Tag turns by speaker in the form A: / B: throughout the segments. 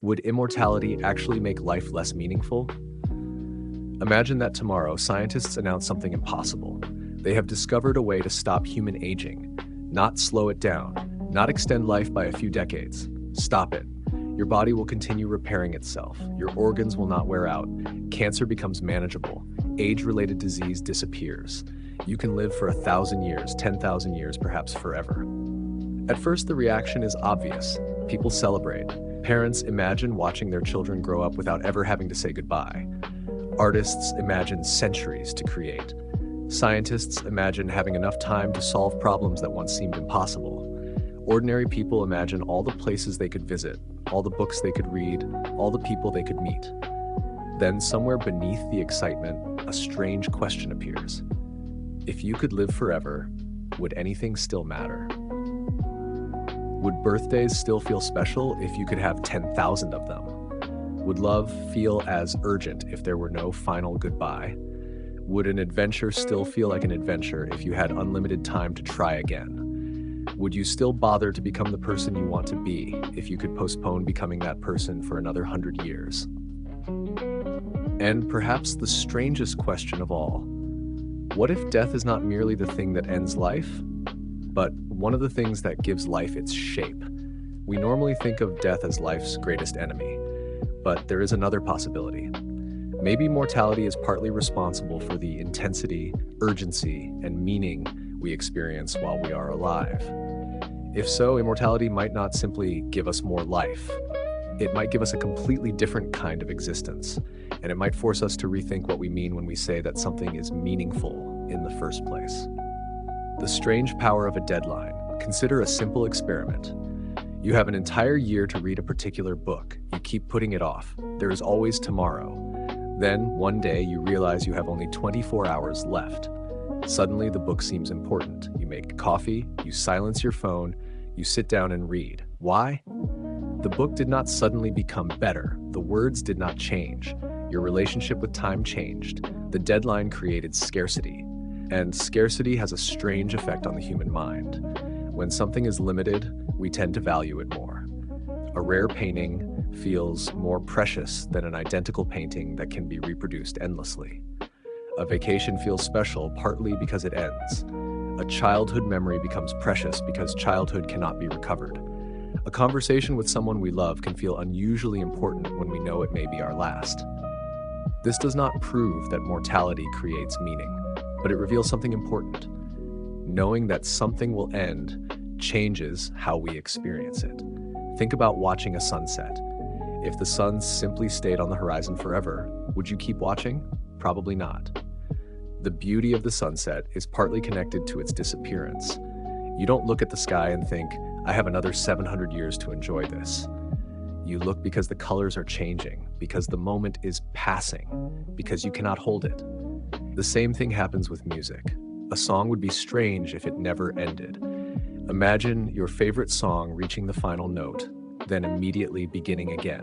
A: Would immortality actually make life less meaningful? Imagine that tomorrow scientists announce something impossible. They have discovered a way to stop human aging, not slow it down, not extend life by a few decades. Stop it. Your body will continue repairing itself. Your organs will not wear out. Cancer becomes manageable. Age-related disease disappears. You can live for 1,000 years, 10,000 years, perhaps forever. At first, the reaction is obvious. People celebrate. Parents imagine watching their children grow up without ever having to say goodbye. Artists imagine centuries to create. Scientists imagine having enough time to solve problems that once seemed impossible. Ordinary people imagine all the places they could visit, all the books they could read, all the people they could meet. Then, somewhere beneath the excitement, a strange question appears. If you could live forever, would anything still matter? Would birthdays still feel special if you could have 10,000 of them? Would love feel as urgent if there were no final goodbye? Would an adventure still feel like an adventure if you had unlimited time to try again? Would you still bother to become the person you want to be if you could postpone becoming that person for another 100 years? And perhaps the strangest question of all, what if death is not merely the thing that ends life, but one of the things that gives life its shape? We normally think of death as life's greatest enemy, but there is another possibility. Maybe mortality is partly responsible for the intensity, urgency, and meaning we experience while we are alive. If so, immortality might not simply give us more life. It might give us a completely different kind of existence, and it might force us to rethink what we mean when we say that something is meaningful in the first place. The strange power of a deadline. Consider a simple experiment. You have an entire year to read a particular book. You keep putting it off. There is always tomorrow. Then, one day, you realize you have only 24 hours left. Suddenly, the book seems important. You make coffee, you silence your phone, you sit down and read. Why? The book did not suddenly become better. The words did not change. Your relationship with time changed. The deadline created scarcity. And scarcity has a strange effect on the human mind. When something is limited, we tend to value it more. A rare painting feels more precious than an identical painting that can be reproduced endlessly. A vacation feels special partly because it ends. A childhood memory becomes precious because childhood cannot be recovered. A conversation with someone we love can feel unusually important when we know it may be our last. This does not prove that mortality creates meaning, but it reveals something important. Knowing that something will end changes how we experience it. Think about watching a sunset. If the sun simply stayed on the horizon forever, would you keep watching? Probably not. The beauty of the sunset is partly connected to its disappearance. You don't look at the sky and think, I have another 700 years to enjoy this. You look because the colors are changing, because the moment is passing, because you cannot hold it. The same thing happens with music. A song would be strange if it never ended. Imagine your favorite song reaching the final note, then immediately beginning again.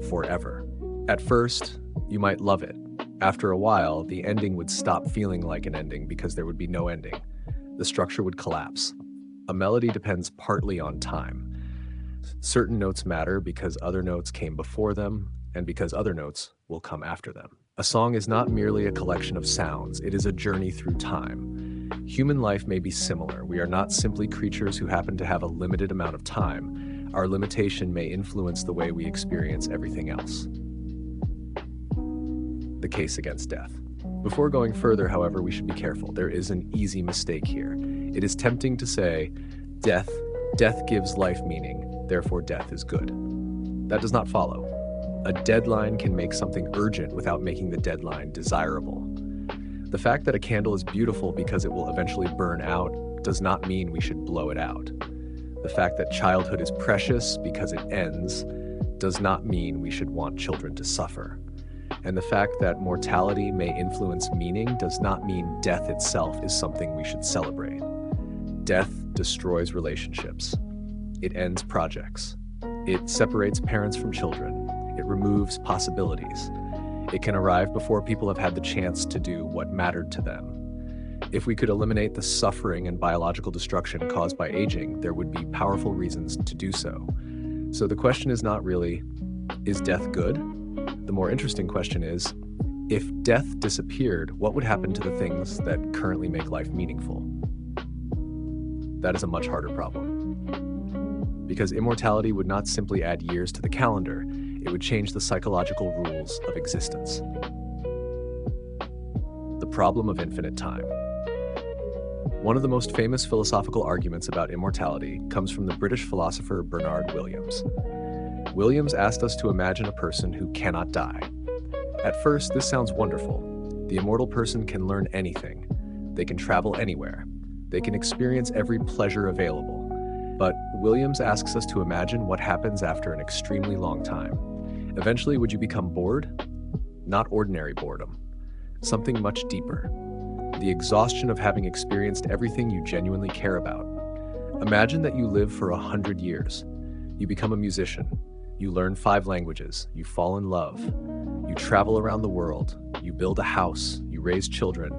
A: Forever. At first, you might love it. After a while, the ending would stop feeling like an ending because there would be no ending. The structure would collapse. A melody depends partly on time. Certain notes matter because other notes came before them, and because other notes will come after them. A song is not merely a collection of sounds, it is a journey through time. Human life may be similar. We are not simply creatures who happen to have a limited amount of time. Our limitation may influence the way we experience everything else. The case against death. Before going further, however, we should be careful. There is an easy mistake here. It is tempting to say, death gives life meaning, therefore death is good. That does not follow. A deadline can make something urgent without making the deadline desirable. The fact that a candle is beautiful because it will eventually burn out does not mean we should blow it out. The fact that childhood is precious because it ends does not mean we should want children to suffer. And the fact that mortality may influence meaning does not mean death itself is something we should celebrate. Death destroys relationships. It ends projects. It separates parents from children. It removes possibilities. It can arrive before people have had the chance to do what mattered to them. If we could eliminate the suffering and biological destruction caused by aging, there would be powerful reasons to do so. So the question is not really, Is death good? The more interesting question is, if death disappeared, what would happen to the things that currently make life meaningful? That is a much harder problem. Because immortality would not simply add years to the calendar, it would change the psychological rules of existence. The problem of infinite time. One of the most famous philosophical arguments about immortality comes from the British philosopher Bernard Williams. Williams asked us to imagine a person who cannot die. At first, this sounds wonderful. The immortal person can learn anything. They can travel anywhere. They can experience every pleasure available. But Williams asks us to imagine what happens after an extremely long time. Eventually, would you become bored? Not ordinary boredom. Something much deeper. The exhaustion of having experienced everything you genuinely care about. Imagine that you live for 100 years. You become a musician. You learn 5 languages. You fall in love. You travel around the world. You build a house. You raise children.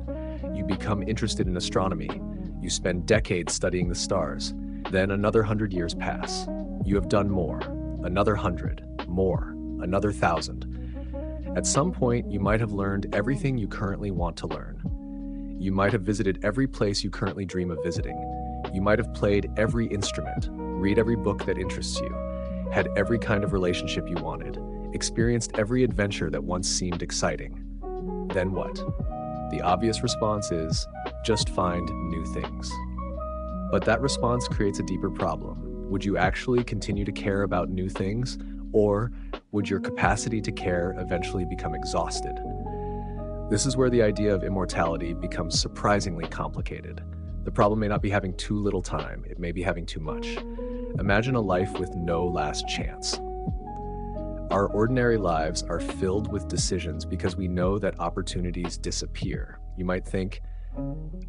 A: You become interested in astronomy. You spend decades studying the stars. Then another 100 years pass. You have done more. Another 100. More. Another 1,000. At some point, you might have learned everything you currently want to learn. You might have visited every place you currently dream of visiting. You might have played every instrument, read every book that interests you, had every kind of relationship you wanted, experienced every adventure that once seemed exciting. Then what? The obvious response is, just find new things. But that response creates a deeper problem. Would you actually continue to care about new things, or would your capacity to care eventually become exhausted? This is where the idea of immortality becomes surprisingly complicated. The problem may not be having too little time, it may be having too much. Imagine a life with no last chance. Our ordinary lives are filled with decisions because we know that opportunities disappear. You might think,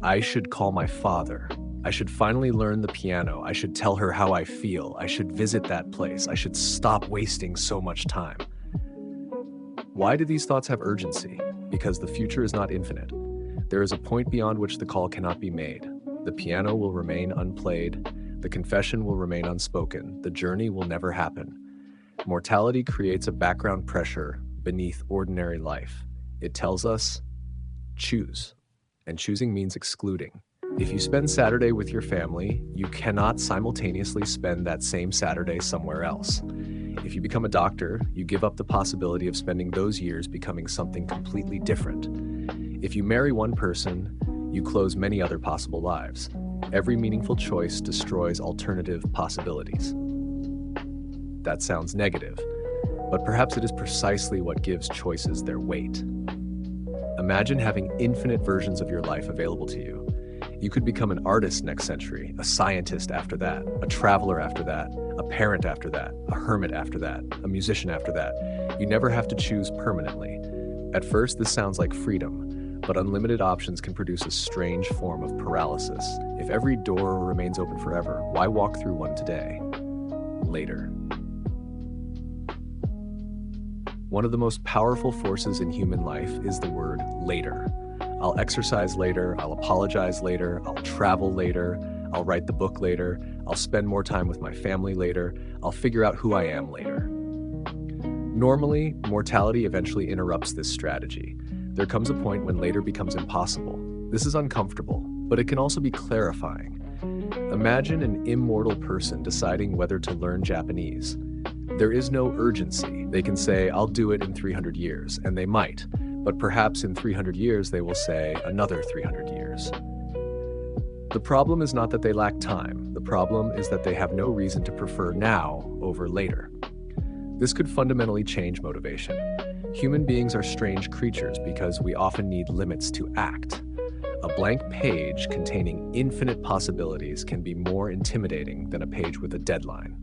A: I should call my father. I should finally learn the piano. I should tell her how I feel. I should visit that place. I should stop wasting so much time. Why do these thoughts have urgency? Because the future is not infinite. There is a point beyond which the call cannot be made. The piano will remain unplayed. The confession will remain unspoken. The journey will never happen. Mortality creates a background pressure beneath ordinary life. It tells us, choose. And choosing means excluding. If you spend Saturday with your family, you cannot simultaneously spend that same Saturday somewhere else. If you become a doctor, you give up the possibility of spending those years becoming something completely different. If you marry one person, you close many other possible lives. Every meaningful choice destroys alternative possibilities. That sounds negative, but perhaps it is precisely what gives choices their weight. Imagine having infinite versions of your life available to you. You could become an artist next century, a scientist after that, a traveler after that, a parent after that, a hermit after that, a musician after that. You never have to choose permanently. At first, this sounds like freedom, but unlimited options can produce a strange form of paralysis. If every door remains open forever, why walk through one today? Later. One of the most powerful forces in human life is the word later. I'll exercise later, I'll apologize later, I'll travel later, I'll write the book later, I'll spend more time with my family later, I'll figure out who I am later. Normally, mortality eventually interrupts this strategy. There comes a point when later becomes impossible. This is uncomfortable, but it can also be clarifying. Imagine an immortal person deciding whether to learn Japanese. There is no urgency. They can say, I'll do it in 300 years, and they might. But perhaps in 300 years, they will say another 300 years. The problem is not that they lack time. The problem is that they have no reason to prefer now over later. This could fundamentally change motivation. Human beings are strange creatures because we often need limits to act. A blank page containing infinite possibilities can be more intimidating than a page with a deadline.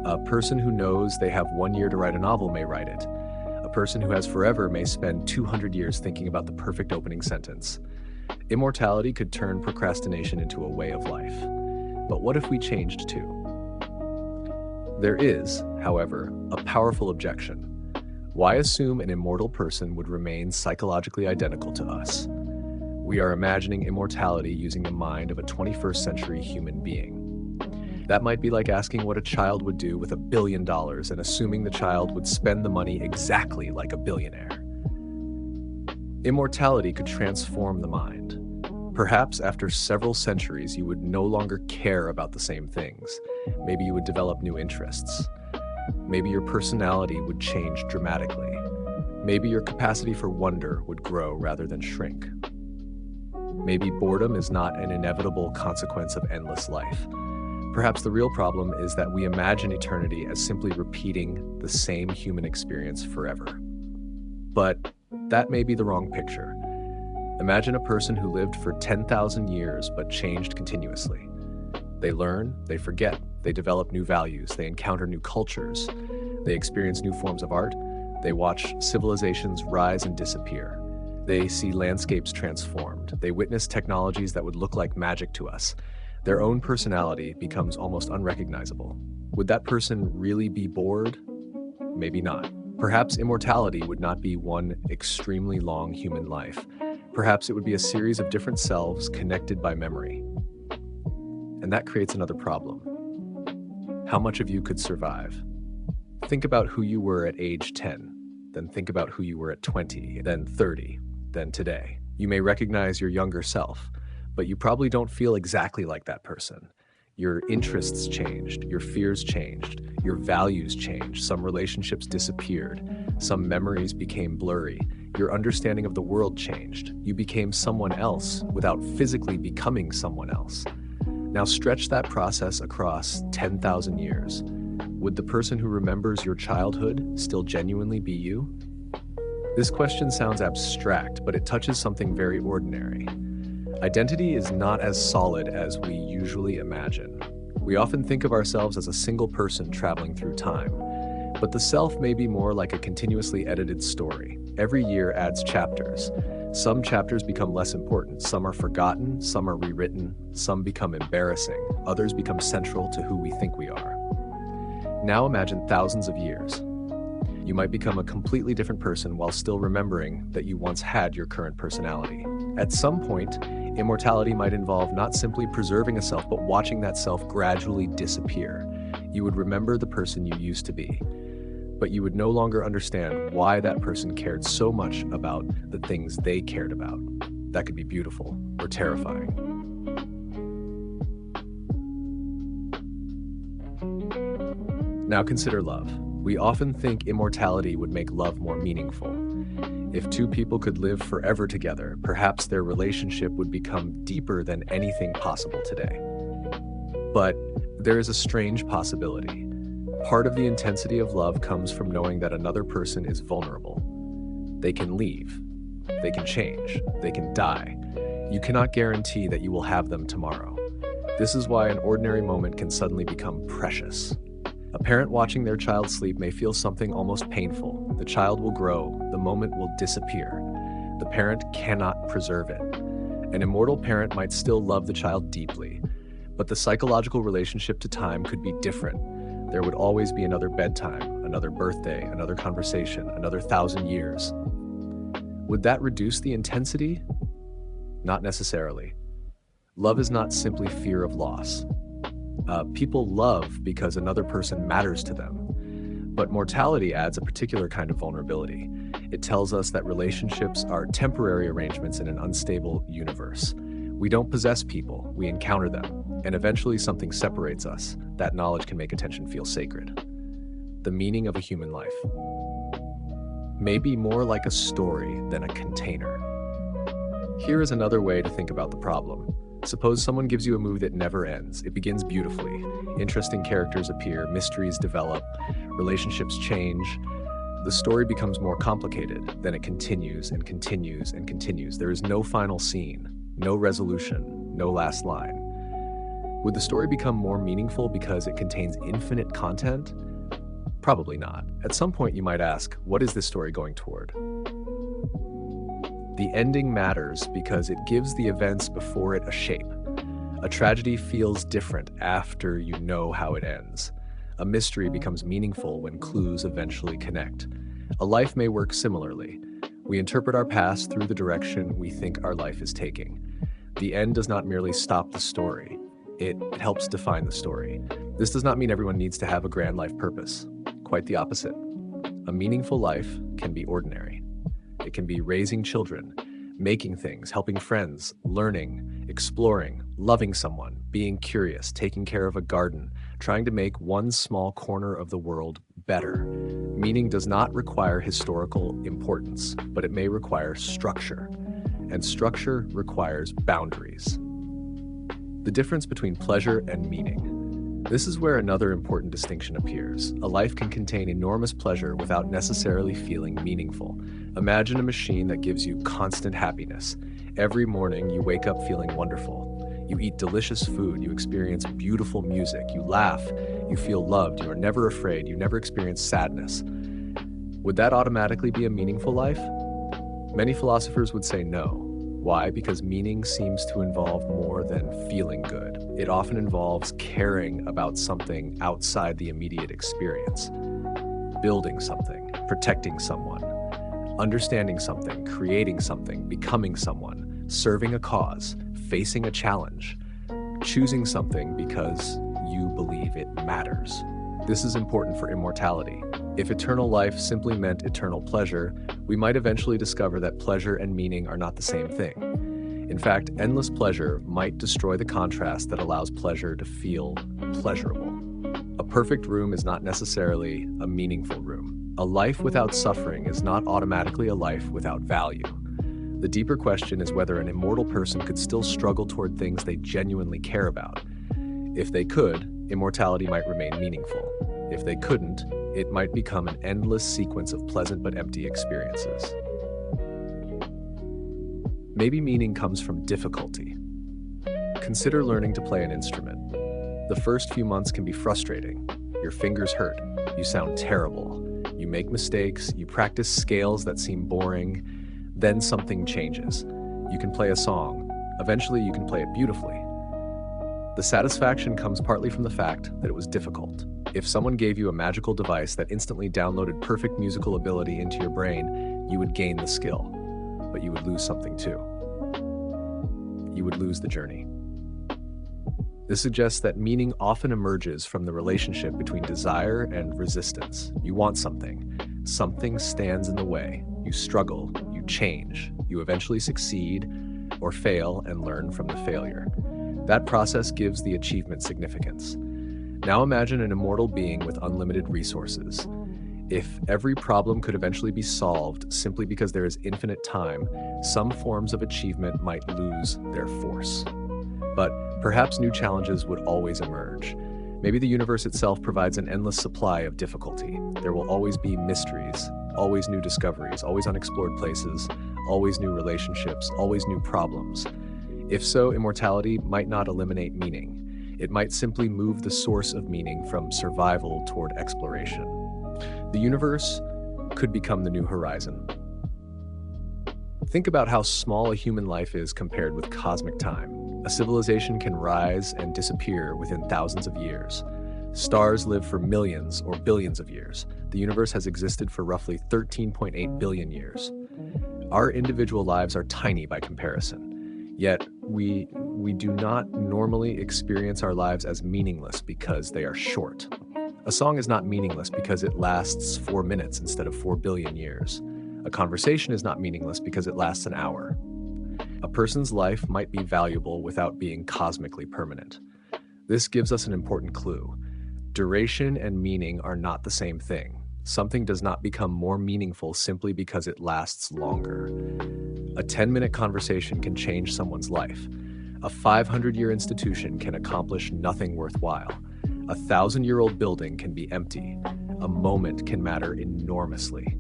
A: A person who knows they have 1 year to write a novel may write it. A person who has forever may spend 200 years thinking about the perfect opening sentence. Immortality could turn procrastination into a way of life. But what if we changed too? There is, however, a powerful objection. Why assume an immortal person would remain psychologically identical to us? We are imagining immortality using the mind of a 21st century human being. That might be like asking what a child would do with $1 billion and assuming the child would spend the money exactly like a billionaire. Immortality could transform the mind. Perhaps after several centuries, you would no longer care about the same things. Maybe you would develop new interests. Maybe your personality would change dramatically. Maybe your capacity for wonder would grow rather than shrink. Maybe boredom is not an inevitable consequence of endless life. Perhaps the real problem is that we imagine eternity as simply repeating the same human experience forever. But that may be the wrong picture. Imagine a person who lived for 10,000 years but changed continuously. They learn, they forget, they develop new values, they encounter new cultures, they experience new forms of art, they watch civilizations rise and disappear. They see landscapes transformed, they witness technologies that would look like magic to us. Their own personality becomes almost unrecognizable. Would that person really be bored? Maybe not. Perhaps immortality would not be one extremely long human life. Perhaps it would be a series of different selves connected by memory. And that creates another problem. How much of you could survive? Think about who you were at age 10, then think about who you were at 20, then 30, then today. You may recognize your younger self, but you probably don't feel exactly like that person. Your interests changed, your fears changed, your values changed, some relationships disappeared, some memories became blurry, your understanding of the world changed. You became someone else without physically becoming someone else. Now stretch that process across 10,000 years. Would the person who remembers your childhood still genuinely be you? This question sounds abstract, but it touches something very ordinary. Identity is not as solid as we usually imagine. We often think of ourselves as a single person traveling through time, but the self may be more like a continuously edited story. Every year adds chapters. Some chapters become less important, some are forgotten, some are rewritten, some become embarrassing, others become central to who we think we are. Now imagine thousands of years. You might become a completely different person while still remembering that you once had your current personality. At some point, immortality might involve not simply preserving a self, but watching that self gradually disappear. You would remember the person you used to be, but you would no longer understand why that person cared so much about the things they cared about. That could be beautiful or terrifying. Now consider love. We often think immortality would make love more meaningful. If two people could live forever together, perhaps their relationship would become deeper than anything possible today. But there is a strange possibility. Part of the intensity of love comes from knowing that another person is vulnerable. They can leave, they can change, they can die. You cannot guarantee that you will have them tomorrow. This is why an ordinary moment can suddenly become precious. A parent watching their child sleep may feel something almost painful. The child will grow, the moment will disappear. The parent cannot preserve it. An immortal parent might still love the child deeply, but the psychological relationship to time could be different. There would always be another bedtime, another birthday, another conversation, another 1,000 years. Would that reduce the intensity? Not necessarily. Love is not simply fear of loss. People love because another person matters to them. But mortality adds a particular kind of vulnerability. It tells us that relationships are temporary arrangements in an unstable universe. We don't possess people, we encounter them, and eventually something separates us. That knowledge can make attention feel sacred. The meaning of a human life may be more like a story than a container. Here is another way to think about the problem. Suppose someone gives you a movie that never ends. It begins beautifully. Interesting characters appear, mysteries develop, relationships change. The story becomes more complicated. Then it continues and continues and continues. There is no final scene, no resolution, no last line. Would the story become more meaningful because it contains infinite content? Probably not. At some point you might ask, what is this story going toward? The ending matters because it gives the events before it a shape. A tragedy feels different after you know how it ends. A mystery becomes meaningful when clues eventually connect. A life may work similarly. We interpret our past through the direction we think our life is taking. The end does not merely stop the story. It helps define the story. This does not mean everyone needs to have a grand life purpose. Quite the opposite. A meaningful life can be ordinary. It can be raising children, making things, helping friends, learning, exploring, loving someone, being curious, taking care of a garden, trying to make one small corner of the world better. Meaning does not require historical importance, but it may require structure. And structure requires boundaries. The difference between pleasure and meaning. This is where another important distinction appears. A life can contain enormous pleasure without necessarily feeling meaningful. Imagine a machine that gives you constant happiness. Every morning you wake up feeling wonderful. You eat delicious food, you experience beautiful music, you laugh, you feel loved, you are never afraid, you never experience sadness. Would that automatically be a meaningful life? Many philosophers would say no. Why? Because meaning seems to involve more than feeling good. It often involves caring about something outside the immediate experience. Building something, protecting someone, understanding something, creating something, becoming someone, serving a cause, facing a challenge, choosing something because you believe it matters. This is important for immortality. If eternal life simply meant eternal pleasure, we might eventually discover that pleasure and meaning are not the same thing. In fact, endless pleasure might destroy the contrast that allows pleasure to feel pleasurable. A perfect room is not necessarily a meaningful room. A life without suffering is not automatically a life without value. The deeper question is whether an immortal person could still struggle toward things they genuinely care about. If they could, immortality might remain meaningful. If they couldn't, it might become an endless sequence of pleasant but empty experiences. Maybe meaning comes from difficulty. Consider learning to play an instrument. The first few months can be frustrating. Your fingers hurt. You sound terrible. You make mistakes. You practice scales that seem boring. Then something changes. You can play a song. Eventually, you can play it beautifully. The satisfaction comes partly from the fact that it was difficult. If someone gave you a magical device that instantly downloaded perfect musical ability into your brain, you would gain the skill, but you would lose something too. You would lose the journey. This suggests that meaning often emerges from the relationship between desire and resistance. You want something. Something stands in the way. You struggle. You change. You eventually succeed or fail and learn from the failure. That process gives the achievement significance. Now imagine an immortal being with unlimited resources. If every problem could eventually be solved simply because there is infinite time, some forms of achievement might lose their force. But perhaps new challenges would always emerge. Maybe the universe itself provides an endless supply of difficulty. There will always be mysteries, always new discoveries, always unexplored places, always new relationships, always new problems. If so, immortality might not eliminate meaning. It might simply move the source of meaning from survival toward exploration. The universe could become the new horizon. Think about how small a human life is compared with cosmic time. A civilization can rise and disappear within thousands of years. Stars live for millions or billions of years. The universe has existed for roughly 13.8 billion years. Our individual lives are tiny by comparison, yet we do not normally experience our lives as meaningless because they are short. A song is not meaningless because it lasts 4 minutes instead of 4 billion years. A conversation is not meaningless because it lasts an hour. A person's life might be valuable without being cosmically permanent. This gives us an important clue. Duration and meaning are not the same thing. Something does not become more meaningful simply because it lasts longer. A 10-minute conversation can change someone's life. A 500-year institution can accomplish nothing worthwhile. A 1,000-year-old building can be empty. A moment can matter enormously.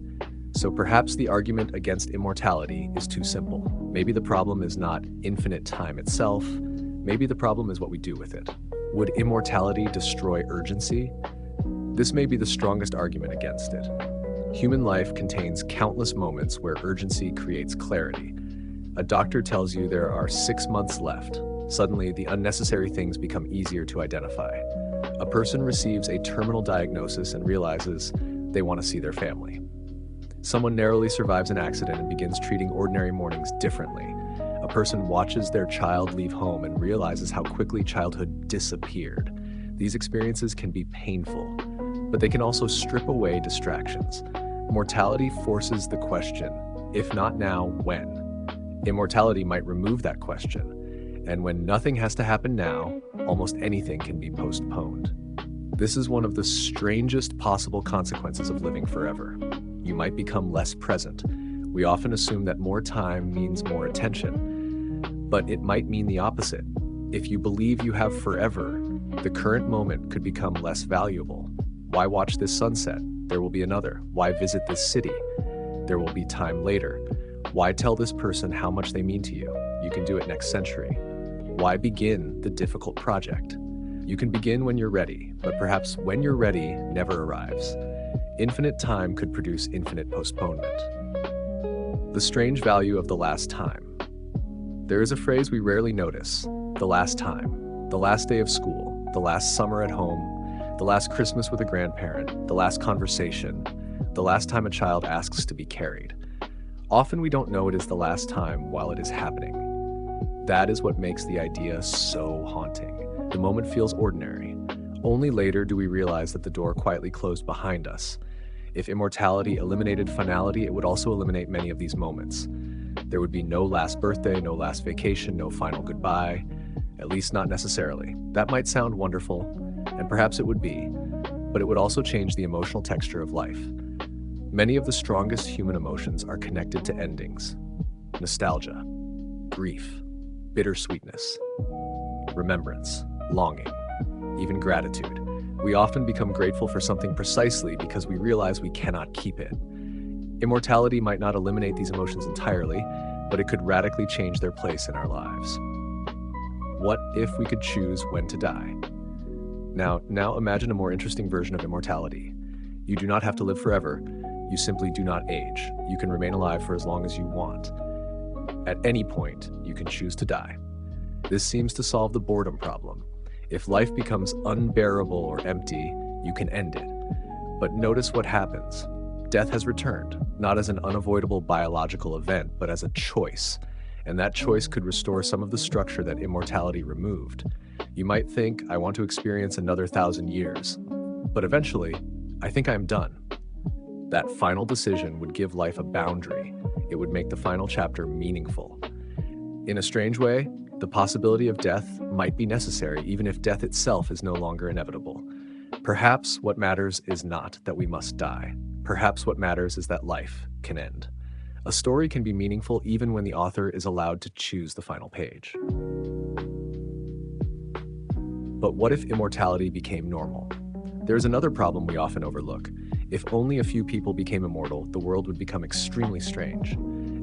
A: So perhaps the argument against immortality is too simple. Maybe the problem is not infinite time itself. Maybe the problem is what we do with it. Would immortality destroy urgency? This may be the strongest argument against it. Human life contains countless moments where urgency creates clarity. A doctor tells you there are 6 months left. Suddenly, the unnecessary things become easier to identify. A person receives a terminal diagnosis and realizes they want to see their family. Someone narrowly survives an accident and begins treating ordinary mornings differently. A person watches their child leave home and realizes how quickly childhood disappeared. These experiences can be painful, but they can also strip away distractions. Mortality forces the question, if not now, when? Immortality might remove that question, and when nothing has to happen now, almost anything can be postponed. This is one of the strangest possible consequences of living forever. You might become less present. We often assume that more time means more attention, but it might mean the opposite. If you believe you have forever, the current moment could become less valuable. Why watch this sunset? There will be another. Why visit this city? There will be time later. Why tell this person how much they mean to you? You can do it next century. Why begin the difficult project? You can begin when you're ready, but perhaps when you're ready never arrives. Infinite time could produce infinite postponement. The strange value of the last time. There is a phrase we rarely notice: the last time. The last day of school, the last summer at home, the last Christmas with a grandparent, the last conversation, the last time a child asks to be carried. Often we don't know it is the last time while it is happening. That is what makes the idea so haunting. The moment feels ordinary. Only later do we realize that the door quietly closed behind us. If immortality eliminated finality, it would also eliminate many of these moments. There would be no last birthday, no last vacation, no final goodbye. At least not necessarily. That might sound wonderful, and perhaps it would be, but it would also change the emotional texture of life. Many of the strongest human emotions are connected to endings. Nostalgia, grief, bittersweetness, remembrance, longing, even gratitude. We often become grateful for something precisely because we realize we cannot keep it. Immortality might not eliminate these emotions entirely, but it could radically change their place in our lives. What if we could choose when to die? Now imagine a more interesting version of immortality. You do not have to live forever. You simply do not age. You can remain alive for as long as you want. At any point, you can choose to die. This seems to solve the boredom problem. If life becomes unbearable or empty, you can end it. But notice what happens. Death has returned, not as an unavoidable biological event, but as a choice. And that choice could restore some of the structure that immortality removed. You might think, I want to experience another 1,000 years. But eventually, I think I'm done. That final decision would give life a boundary. It would make the final chapter meaningful. In a strange way, the possibility of death might be necessary, even if death itself is no longer inevitable. Perhaps what matters is not that we must die. Perhaps what matters is that life can end. A story can be meaningful even when the author is allowed to choose the final page. But what if immortality became normal? There's another problem we often overlook. If only a few people became immortal, the world would become extremely strange.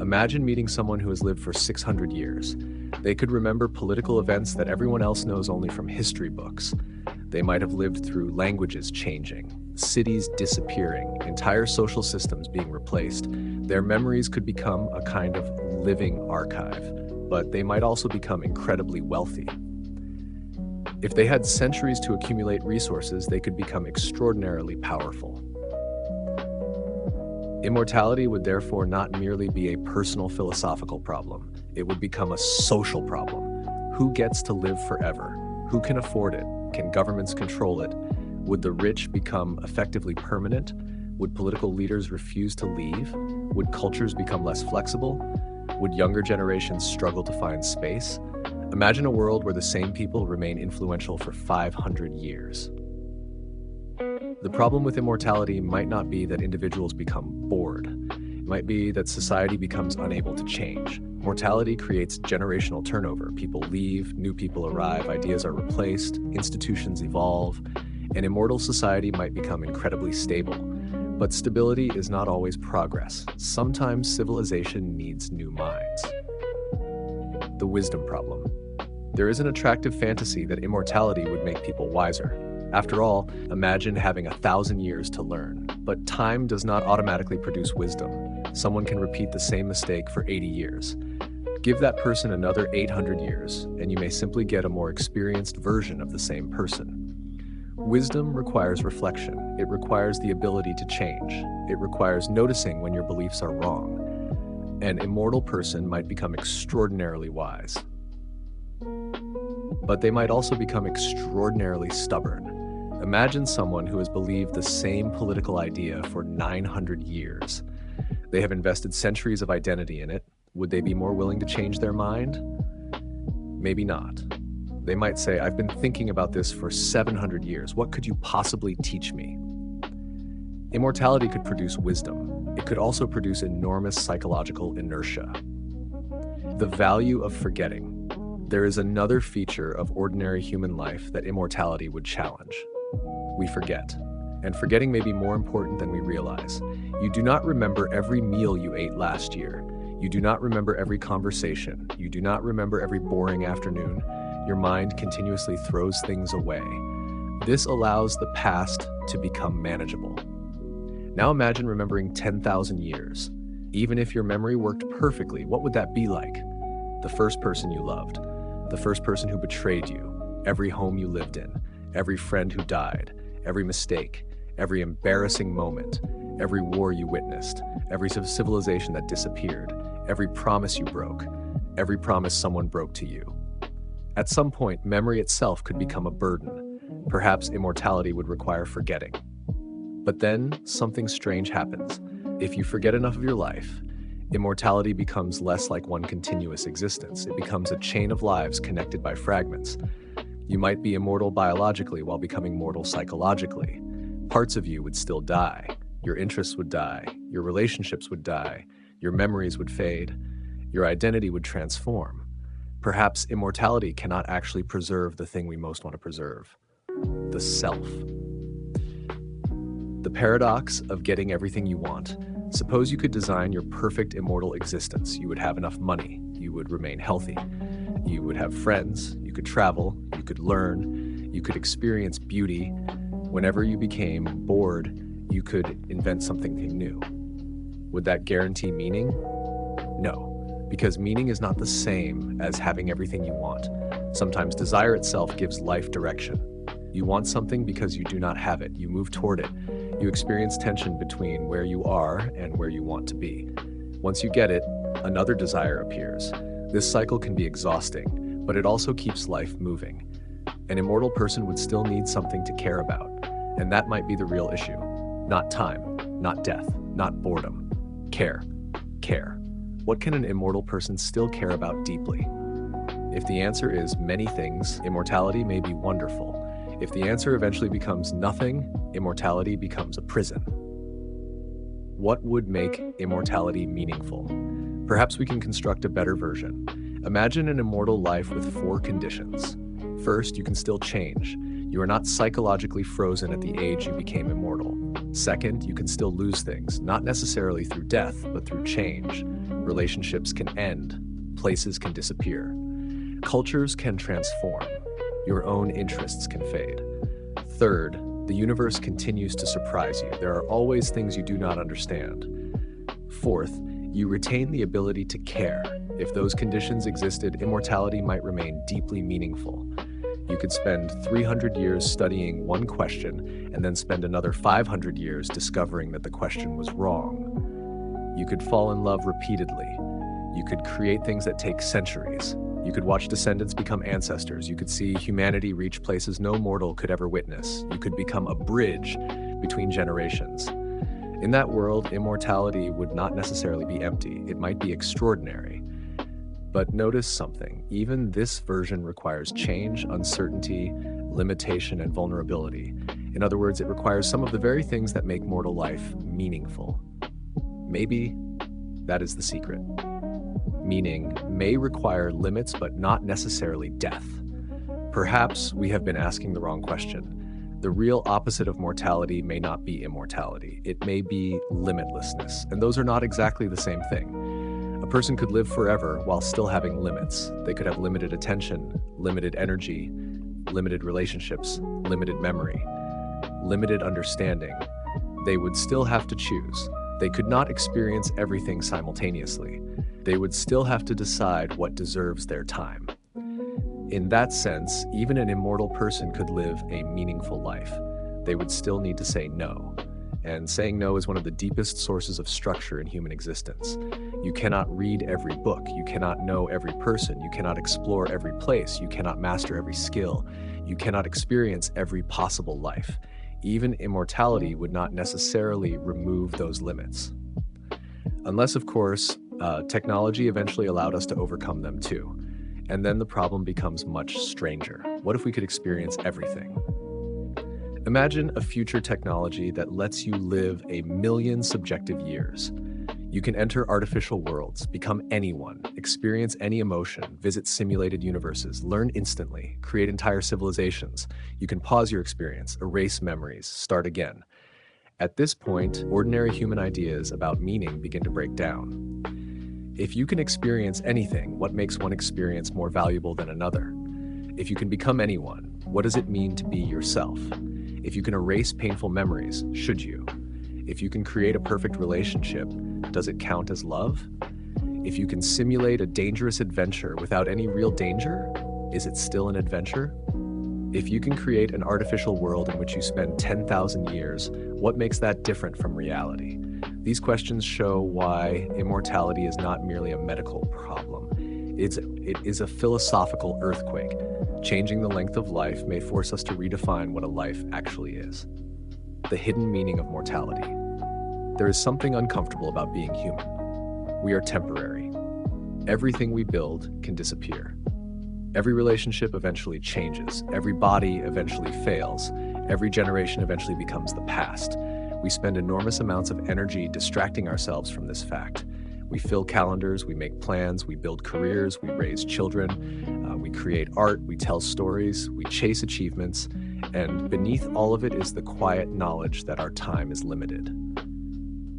A: Imagine meeting someone who has lived for 600 years. They could remember political events that everyone else knows only from history books. They might have lived through languages changing, cities disappearing, entire social systems being replaced. Their memories could become a kind of living archive, but they might also become incredibly wealthy. If they had centuries to accumulate resources, they could become extraordinarily powerful. Immortality would therefore not merely be a personal philosophical problem. It would become a social problem. Who gets to live forever? Who can afford it? Can governments control it? Would the rich become effectively permanent? Would political leaders refuse to leave? Would cultures become less flexible? Would younger generations struggle to find space? Imagine a world where the same people remain influential for 500 years. The problem with immortality might not be that individuals become bored. It might be that society becomes unable to change. Mortality creates generational turnover. People leave, new people arrive, ideas are replaced, institutions evolve. An immortal society might become incredibly stable. But stability is not always progress. Sometimes civilization needs new minds. The wisdom problem. There is an attractive fantasy that immortality would make people wiser. After all, imagine having 1,000 years to learn. But time does not automatically produce wisdom. Someone can repeat the same mistake for 80 years. Give that person another 800 years, and you may simply get a more experienced version of the same person. Wisdom requires reflection. It requires the ability to change. It requires noticing when your beliefs are wrong. An immortal person might become extraordinarily wise, but they might also become extraordinarily stubborn. Imagine someone who has believed the same political idea for 900 years. They have invested centuries of identity in it. Would they be more willing to change their mind? Maybe not. They might say, I've been thinking about this for 700 years. What could you possibly teach me? Immortality could produce wisdom. It could also produce enormous psychological inertia. The value of forgetting. There is another feature of ordinary human life that immortality would challenge. We forget. And forgetting may be more important than we realize. You do not remember every meal you ate last year. You do not remember every conversation. You do not remember every boring afternoon. Your mind continuously throws things away. This allows the past to become manageable. Now imagine remembering 10,000 years. Even if your memory worked perfectly, what would that be like? The first person you loved, the first person who betrayed you, every home you lived in, every friend who died, every mistake, every embarrassing moment, every war you witnessed, every civilization that disappeared, every promise you broke, every promise someone broke to you. At some point, memory itself could become a burden. Perhaps immortality would require forgetting. But then, something strange happens. If you forget enough of your life, immortality becomes less like one continuous existence. It becomes a chain of lives connected by fragments. You might be immortal biologically while becoming mortal psychologically. Parts of you would still die. Your interests would die. Your relationships would die. Your memories would fade. Your identity would transform. Perhaps immortality cannot actually preserve the thing we most want to preserve: the self. The paradox of getting everything you want. Suppose you could design your perfect immortal existence. You would have enough money. You would remain healthy. You would have friends. You could travel. You could learn. You could experience beauty. Whenever you became bored, you could invent something new. Would that guarantee meaning? No, because meaning is not the same as having everything you want. Sometimes desire itself gives life direction. You want something because you do not have it. You move toward it. You experience tension between where you are and where you want to be. Once you get it, another desire appears. This cycle can be exhausting, but it also keeps life moving. An immortal person would still need something to care about, and that might be the real issue. Not time, not death, not boredom. Care. Care. What can an immortal person still care about deeply? If the answer is many things, immortality may be wonderful. If the answer eventually becomes nothing, immortality becomes a prison. What would make immortality meaningful? Perhaps we can construct a better version. Imagine an immortal life with 4 conditions. First, you can still change. You are not psychologically frozen at the age you became immortal. Second, you can still lose things, not necessarily through death, but through change. Relationships can end. Places can disappear. Cultures can transform. Your own interests can fade. Third, the universe continues to surprise you. There are always things you do not understand. Fourth, you retain the ability to care. If those conditions existed, immortality might remain deeply meaningful. You could spend 300 years studying one question and then spend another 500 years discovering that the question was wrong. You could fall in love repeatedly. You could create things that take centuries. You could watch descendants become ancestors. You could see humanity reach places no mortal could ever witness. You could become a bridge between generations. In that world, immortality would not necessarily be empty. It might be extraordinary. But notice something. Even this version requires change, uncertainty, limitation, and vulnerability. In other words, it requires some of the very things that make mortal life meaningful. Maybe that is the secret. Meaning may require limits, but not necessarily death. Perhaps we have been asking the wrong question. The real opposite of mortality may not be immortality. It may be limitlessness, and those are not exactly the same thing. A person could live forever while still having limits. They could have limited attention, limited energy, limited relationships, limited memory, limited understanding. They would still have to choose. They could not experience everything simultaneously. They would still have to decide what deserves their time. In that sense, even an immortal person could live a meaningful life. They would still need to say no. and saying no is one of the deepest sources of structure in human existence. You cannot read every book, you cannot know every person, you cannot explore every place, you cannot master every skill, you cannot experience every possible life. Even immortality would not necessarily remove those limits. Unless, of course, technology eventually allowed us to overcome them too. And then the problem becomes much stranger. What if we could experience everything? Imagine a future technology that lets you live 1,000,000 subjective years. You can enter artificial worlds, become anyone, experience any emotion, visit simulated universes, learn instantly, create entire civilizations. You can pause your experience, erase memories, start again. At this point, ordinary human ideas about meaning begin to break down. If you can experience anything, what makes one experience more valuable than another? If you can become anyone, what does it mean to be yourself? If you can erase painful memories, should you? If you can create a perfect relationship, does it count as love? If you can simulate a dangerous adventure without any real danger, is it still an adventure? If you can create an artificial world in which you spend 10,000 years, what makes that different from reality? These questions show why immortality is not merely a medical problem. It is a philosophical earthquake. Changing the length of life may force us to redefine what a life actually is. The hidden meaning of mortality. There is something uncomfortable about being human. We are temporary. Everything we build can disappear. Every relationship eventually changes. Every body eventually fails. Every generation eventually becomes the past. We spend enormous amounts of energy distracting ourselves from this fact. We fill calendars, we make plans, we build careers, we raise children, we create art, we tell stories, we chase achievements, and beneath all of it is the quiet knowledge that our time is limited.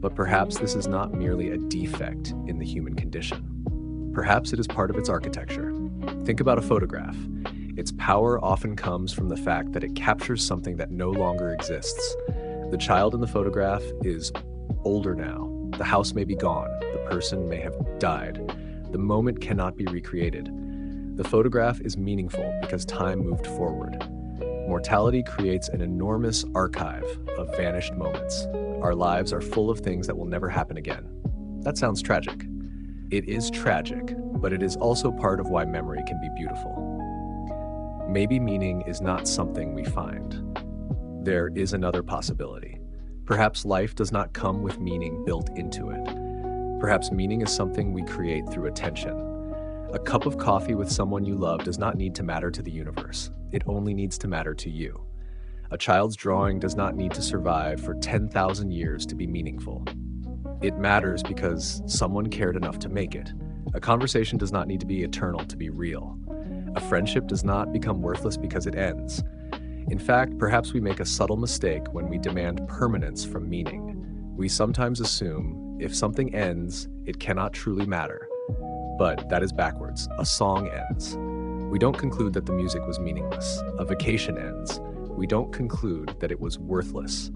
A: But perhaps this is not merely a defect in the human condition. Perhaps it is part of its architecture. Think about a photograph. Its power often comes from the fact that it captures something that no longer exists. The child in the photograph is older now. The house may be gone. The person may have died. The moment cannot be recreated. The photograph is meaningful because time moved forward. Mortality creates an enormous archive of vanished moments. Our lives are full of things that will never happen again. That sounds tragic. It is tragic, but it is also part of why memory can be beautiful. Maybe meaning is not something we find. There is another possibility. Perhaps life does not come with meaning built into it. Perhaps meaning is something we create through attention. A cup of coffee with someone you love does not need to matter to the universe. It only needs to matter to you. A child's drawing does not need to survive for 10,000 years to be meaningful. It matters because someone cared enough to make it. A conversation does not need to be eternal to be real. A friendship does not become worthless because it ends. In fact, perhaps we make a subtle mistake when we demand permanence from meaning. We sometimes assume if something ends, it cannot truly matter. But that is backwards. A song ends. We don't conclude that the music was meaningless. A vacation ends. We don't conclude that it was worthless.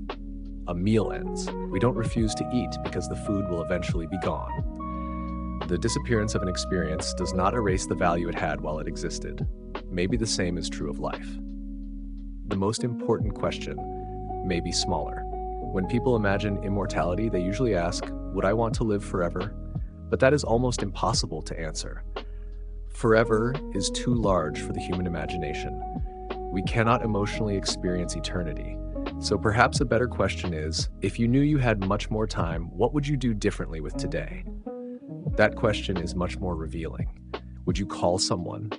A: A meal ends. We don't refuse to eat because the food will eventually be gone. The disappearance of an experience does not erase the value it had while it existed. Maybe the same is true of life. The most important question may be smaller. When people imagine immortality, they usually ask, would I want to live forever? But that is almost impossible to answer. Forever is too large for the human imagination. We cannot emotionally experience eternity. So perhaps a better question is, if you knew you had much more time, what would you do differently with today? That question is much more revealing. Would you call someone?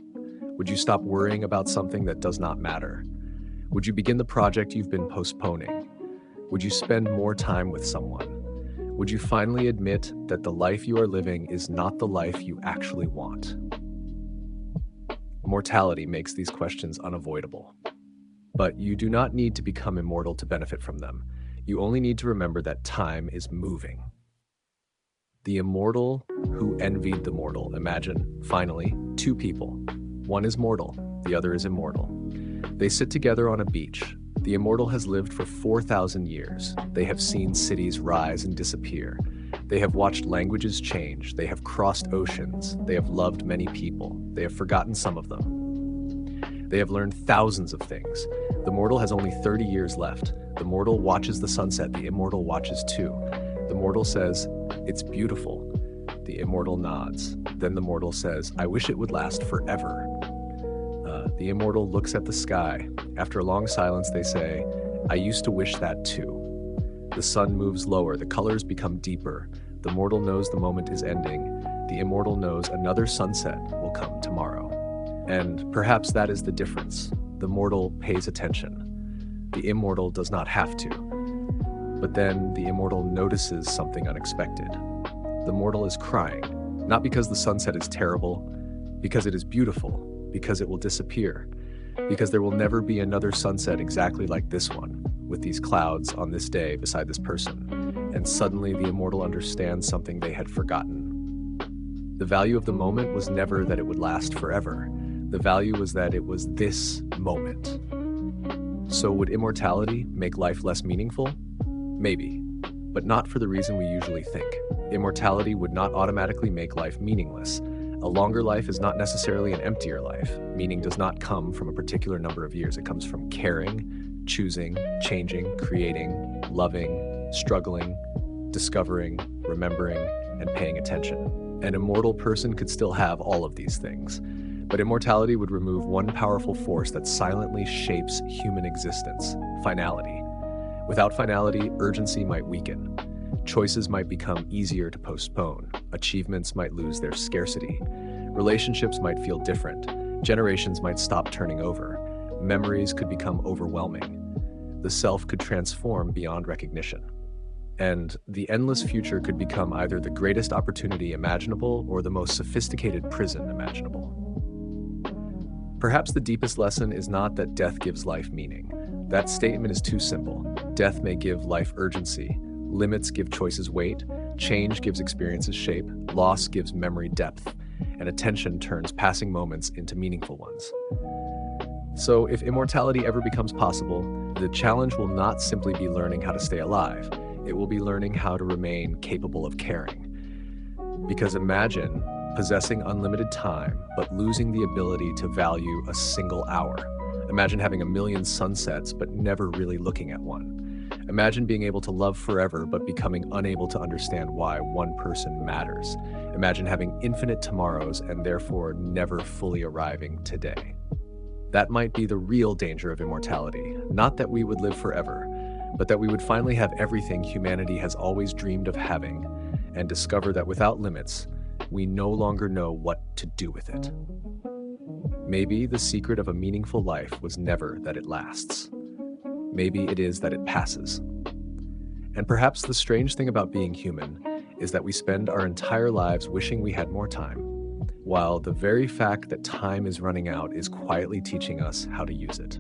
A: Would you stop worrying about something that does not matter? Would you begin the project you've been postponing? Would you spend more time with someone? Would you finally admit that the life you are living is not the life you actually want? Mortality makes these questions unavoidable. But you do not need to become immortal to benefit from them. You only need to remember that time is moving. The immortal who envied the mortal. Imagine, finally, two people. One is mortal, the other is immortal. They sit together on a beach. The immortal has lived for 4,000 years. They have seen cities rise and disappear. They have watched languages change. They have crossed oceans. They have loved many people. They have forgotten some of them. They have learned thousands of things. The mortal has only 30 years left. The mortal watches the sunset. The immortal watches too. The mortal says, "It's beautiful." The immortal nods. Then the mortal says, "I wish it would last forever." The immortal looks at the sky. After a long silence, they say, "I used to wish that too." The sun moves lower. The colors become deeper. The mortal knows the moment is ending. The immortal knows another sunset will come tomorrow. And perhaps that is the difference. The mortal pays attention. The immortal does not have to. But then the immortal notices something unexpected. The mortal is crying, not because the sunset is terrible, because it is beautiful, because it will disappear, because there will never be another sunset exactly like this one, with these clouds on this day beside this person. And suddenly the immortal understands something they had forgotten. The value of the moment was never that it would last forever. The value was that it was this moment. So would immortality make life less meaningful? Maybe, but not for the reason we usually think. Immortality would not automatically make life meaningless. A longer life is not necessarily an emptier life. Meaning does not come from a particular number of years. It comes from caring, choosing, changing, creating, loving, struggling, discovering, remembering, and paying attention. An immortal person could still have all of these things. But immortality would remove one powerful force that silently shapes human existence: finality. Without finality, urgency might weaken. Choices might become easier to postpone. Achievements might lose their scarcity. Relationships might feel different. Generations might stop turning over. Memories could become overwhelming. The self could transform beyond recognition. And the endless future could become either the greatest opportunity imaginable or the most sophisticated prison imaginable. Perhaps the deepest lesson is not that death gives life meaning. That statement is too simple. Death may give life urgency. Limits give choices weight. Change gives experiences shape. Loss gives memory depth. And attention turns passing moments into meaningful ones. So if immortality ever becomes possible, the challenge will not simply be learning how to stay alive. It will be learning how to remain capable of caring. Because imagine possessing unlimited time, but losing the ability to value a single hour. Imagine having a million sunsets, but never really looking at one. Imagine being able to love forever, but becoming unable to understand why one person matters. Imagine having infinite tomorrows and therefore never fully arriving today. That might be the real danger of immortality. Not that we would live forever, but that we would finally have everything humanity has always dreamed of having, and discover that without limits, we no longer know what to do with it. Maybe the secret of a meaningful life was never that it lasts. Maybe it is that it passes. And perhaps the strange thing about being human is that we spend our entire lives wishing we had more time, while the very fact that time is running out is quietly teaching us how to use it.